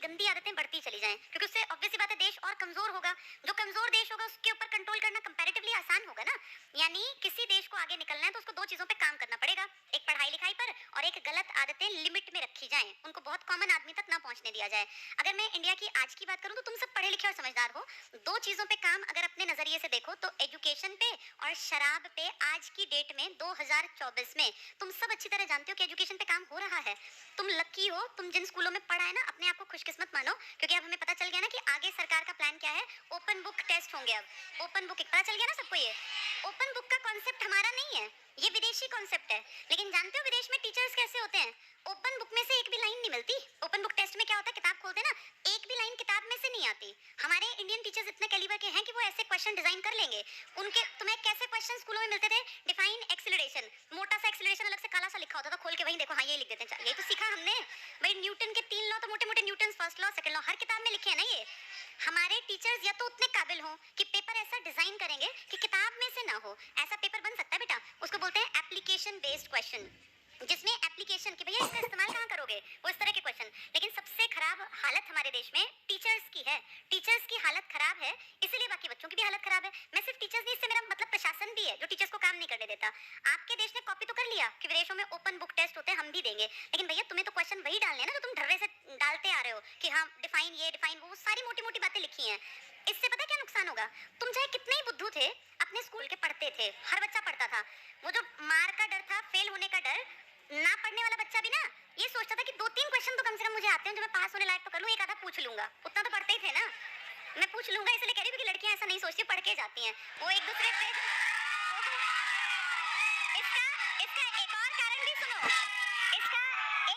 गंदी आदतें बढ़ती चली जाएं, क्योंकि उससे ऑब्वियस सी बात है देश और कमजोर होगा। जो कमजोर देश होगा उसके ऊपर कंट्रोल करना कंपैरेटिवली आसान होगा ना। यानी किसी देश को आगे निकलना है तो उसको दो चीजों पे काम करना पड़ेगा, एक पढ़ाई लिखाई पर और एक गलत आदतें लिमिट में रखी जाएं, उनको बहुत कॉमन आदमी तक ना पहुंचने दिया जाए। अगर मैं इंडिया की आज की बात करूं तो तुम सब पढ़े लिखे और समझदार हो। दो चीजों पे काम अगर अपने नजरिए से देखो तो एजुकेशन पे और शराब पे। आज की डेट में 2024 में तुम सब अच्छी तरह जानते हो कि एजुकेशन पे काम हो रहा है। तुम लकी हो, तुम जिन स्कूलों में पढ़ा है ना, अपने आप को खुशकिस्मत मानो, क्योंकि अब हमें पता चल गया ना कि आगे सरकार का प्लान क्या है। ओपन बुक टेस्ट होंगे अब। ओपन बुक पता चल गया ना सबको। ये ओपन बुक का कॉन्सेप्ट हमारा नहीं है, ये विदेशी कॉन्सेप्ट है। लेकिन जानते हो विदेश में टीचर्स कैसे होते हैं? ओपन बुक में से एक भी लाइन नहीं मिलती। ओपन बुक टेस्ट में क्या होता है, किताब खोलते ना, एक भी लाइन किताब में से नहीं आती। हमारे इंडियन टीचर्स इतने कैलिबर के हैं कि वो ऐसे क्वेश्चन डिजाइन कर लेंगे। उनके तुम्हें कैसे क्वेश्चन स्कूलों में मिलते थे? डिफाइन एक्सीलरेशन, मोटा सा एक्सीलरेशन अलग से काला सा लिखा होता था, खोल के वहीं देखो, हाँ ये लिख देते हैं। यही तो सीखा हमने भाई। न्यूटन के 3 लॉ तो मोटे मोटे Newton first law second law हर किताब में लिखे हैं ना। ये हमारे टीचर्स या तो उतने काबिल हों कि पेपर ऐसा डिजाइन करेंगे कि किताब में से ना हो। ऐसा पेपर बन सकता है बेटा, उसको बोलते हैं एप्लीकेशन बेस्ड क्वेश्चन, जिसमें एप्लीकेशन की भैया इसका इस्तेमाल कहाँ करोगे, वो इस तरह के क्वेश्चन। लेकिन सबसे खराब हालत हमारे देश में टीचर्स की है। टीचर्स की हालत खराब है, इसीलिए बाकी बच्चों की भी हालत खराब है। मैं सिर्फ टीचर्स नहीं, इससे मेरा मतलब प्रशासन भी है जो टीचर्स को काम नहीं करने देता। आपके देश ने कॉपी तो कर लिया कि विदेशों में ओपन बुक टेस्ट होते हैं, हम भी देंगे, लेकिन भैया तुम्हें तो क्वेश्चन वही डालने हैं ना जो तुम ढर्रे से डालते आ रहे हो कि हाँ डिफाइन ये डिफाइन वो, सारी मोटी मोटी बातें लिखी हैं। इससे पता क्या नुकसान होगा? तुम चाहे कितने ही बुद्धू थे, अपने स्कूल के पढ़ते थे, हर बच्चा पढ़ता था। वो जो मार का डर था, फेल होने का डर, ना पढ़ने वाला बच्चा भी ना ये सोचता था कि 2-3 क्वेश्चन तो कम से कम मुझे आते हैं जो मैं पास होने लायक तो कर लूं, एक आधा पूछ लूंगा। उतना तो पढ़ते ही थे ना। मैं पूछ लूंगा इसलिए कह रही हूँ कि लड़कियां ऐसा नहीं सोचती, पढ़ के जाती हैं। वो एक दूसरे पे